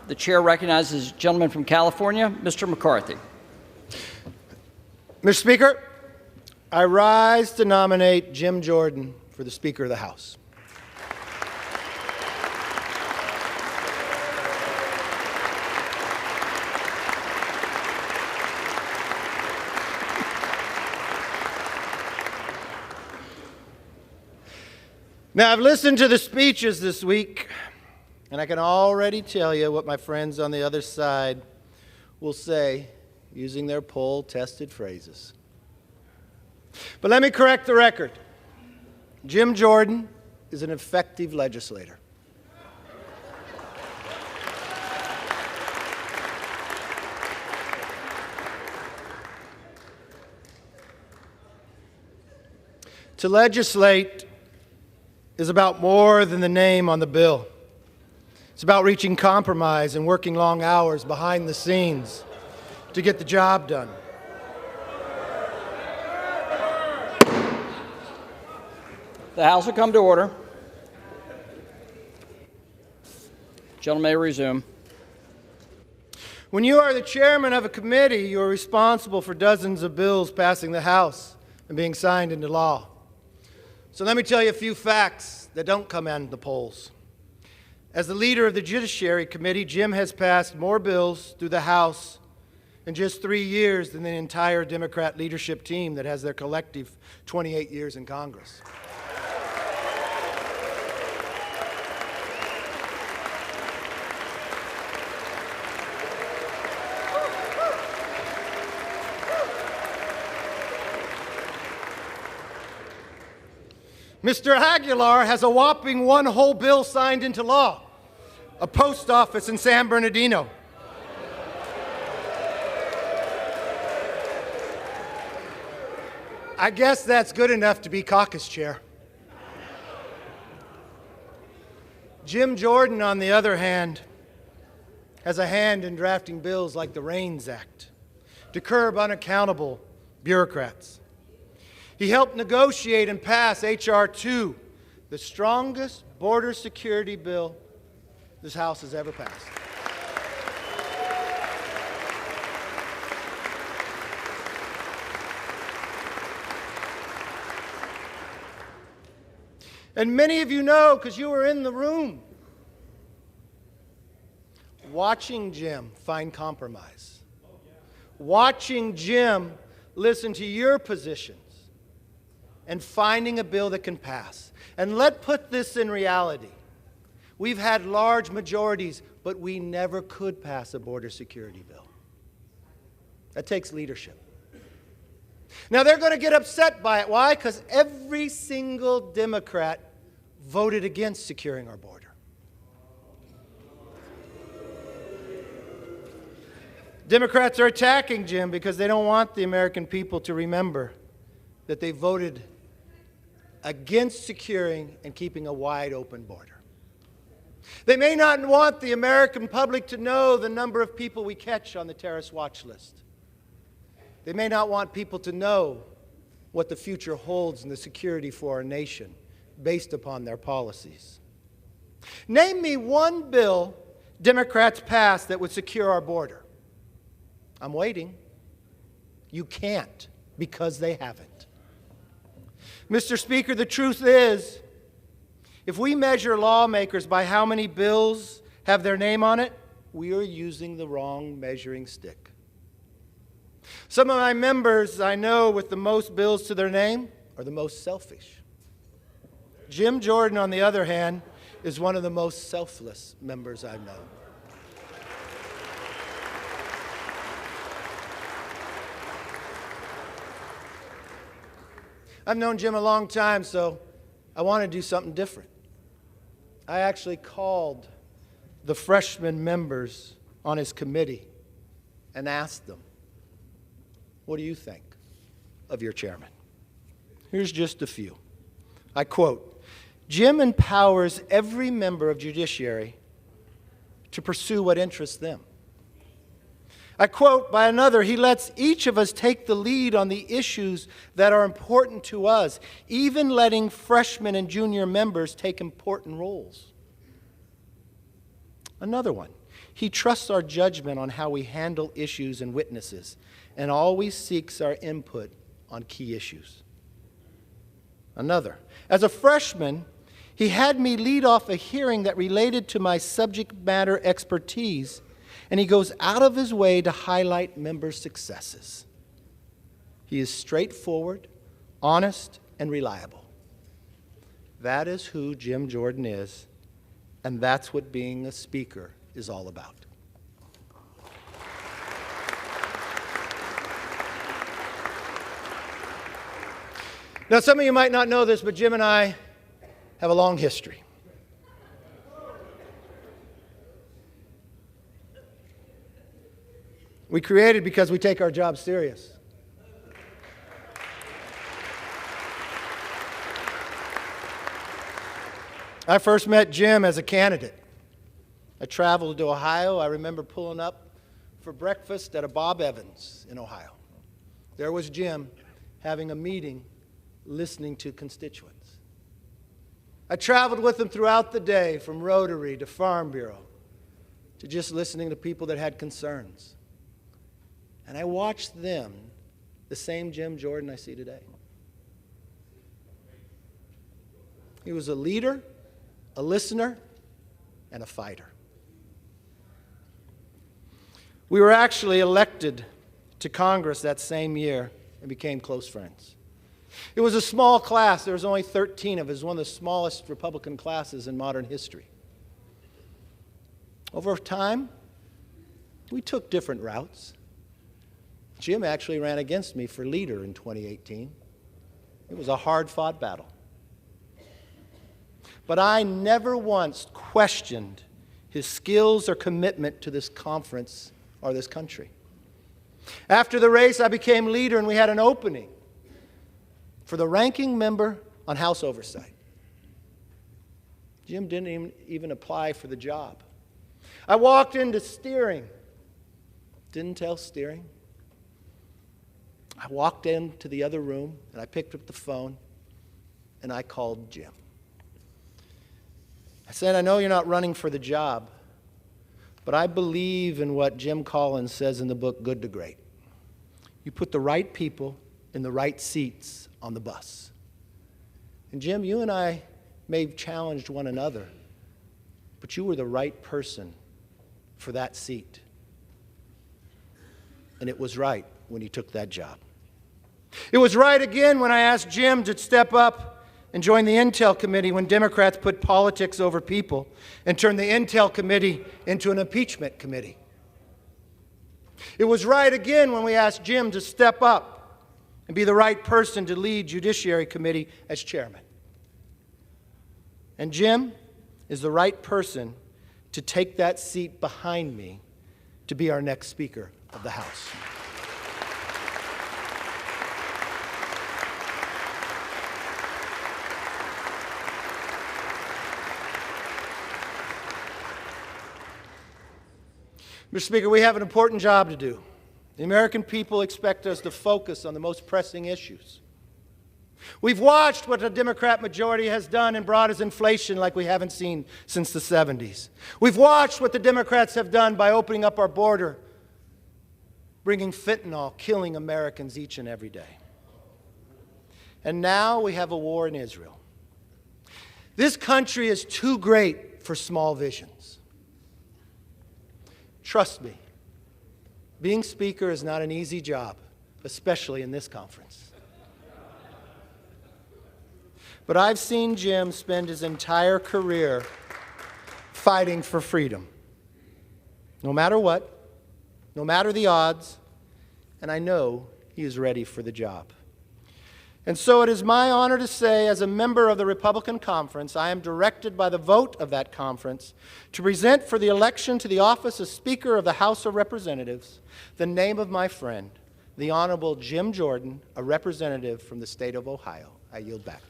The chair recognizes the gentleman from California, Mr. McCarthy. Mr. Speaker, I rise to nominate Jim Jordan for the Speaker of the House. Now, I've listened to the speeches this week, and I can already tell you what my friends on the other side will say using their poll-tested phrases. But let me correct the record. Jim Jordan is an effective legislator. To legislate is about more than the name on the bill. It's about reaching compromise and working long hours behind the scenes to get the job done. The House will come to order. Gentleman may resume. When you are the chairman of a committee, you are responsible for dozens of bills passing the House and being signed into law. So let me tell you a few facts that don't come in the polls. As the leader of the Judiciary Committee, Jim has passed more bills through the House in just 3 years than the entire Democrat leadership team that has their collective 28 years in Congress. Mr. Aguilar has a whopping one whole bill signed into law, a post office in San Bernardino. I guess that's good enough to be caucus chair. Jim Jordan, on the other hand, has a hand in drafting bills like the REINS Act to curb unaccountable bureaucrats. He helped negotiate and pass H.R. 2, the strongest border security bill this House has ever passed. And many of you know, because you were in the room, watching Jim find compromise, watching Jim listen to your positions, and finding a bill that can pass. And let's put this in reality. We've had large majorities, but we never could pass a border security bill. That takes leadership. Now, they're going to get upset by it. Why? Because every single Democrat voted against securing our border. Democrats are attacking Jim because they don't want the American people to remember that they voted against securing and keeping a wide open border. They may not want the American public to know the number of people we catch on the terrorist watch list. They may not want people to know what the future holds in the security for our nation based upon their policies. Name me one bill Democrats passed that would secure our border. I'm waiting. You can't, because they haven't. Mr. Speaker, the truth is, if we measure lawmakers by how many bills have their name on it, we are using the wrong measuring stick. Some of my members I know with the most bills to their name are the most selfish. Jim Jordan, on the other hand, is one of the most selfless members I know. I've known Jim a long time, so I want to do something different. I actually called the freshman members on his committee and asked them, what do you think of your chairman? Here's just a few. I quote, Jim empowers every member of judiciary to pursue what interests them. I quote by another, he lets each of us take the lead on the issues that are important to us, even letting freshmen and junior members take important roles. Another one, He trusts our judgment on how we handle issues and witnesses, and always seeks our input on key issues. Another, as a freshman, he had me lead off a hearing that related to my subject matter expertise, and he goes out of his way to highlight members' successes. He is straightforward, honest, and reliable. That is who Jim Jordan is, and that's what being a speaker is all about. Now, some of you might not know this, but Jim and I have a long history. We created because we take our job serious. I first met Jim as a candidate. I traveled to Ohio. I remember pulling up for breakfast at a Bob Evans in Ohio. There was Jim having a meeting, listening to constituents. I traveled with him throughout the day, from Rotary to Farm Bureau, to just listening to people that had concerns. And I watched them, the same Jim Jordan I see today. He was a leader, a listener, and a fighter. We were actually elected to Congress that same year and became close friends. It was a small class. There was only 13 of us. It was one of the smallest Republican classes in modern history. Over time, we took different routes. Jim actually ran against me for leader in 2018. It was a hard-fought battle. But I never once questioned his skills or commitment to this conference or this country. After the race, I became leader, and we had an opening for the ranking member on House Oversight. Jim didn't even apply for the job. I walked into steering. Didn't tell steering. I walked into the other room, and I picked up the phone, and I called Jim. I said, I know you're not running for the job, but I believe in what Jim Collins says in the book, Good to Great. You put the right people in the right seats on the bus. And Jim, you and I may have challenged one another, but you were the right person for that seat. And it was right when you took that job. It was right again when I asked Jim to step up and join the Intel Committee when Democrats put politics over people and turned the Intel Committee into an impeachment committee. It was right again when we asked Jim to step up and be the right person to lead Judiciary Committee as chairman. And Jim is the right person to take that seat behind me to be our next Speaker of the House. Mr. Speaker, we have an important job to do. The American people expect us to focus on the most pressing issues. We've watched what the Democrat majority has done and brought us inflation like we haven't seen since the 70s. We've watched what the Democrats have done by opening up our border, bringing fentanyl, killing Americans each and every day. And now we have a war in Israel. This country is too great for small visions. Trust me, being Speaker is not an easy job, especially in this conference. But I've seen Jim spend his entire career fighting for freedom, no matter what, no matter the odds, and I know he is ready for the job. And so it is my honor to say, as a member of the Republican Conference, I am directed by the vote of that conference to present for the election to the office of Speaker of the House of Representatives the name of my friend, the Honorable Jim Jordan, a representative from the state of Ohio. I yield back.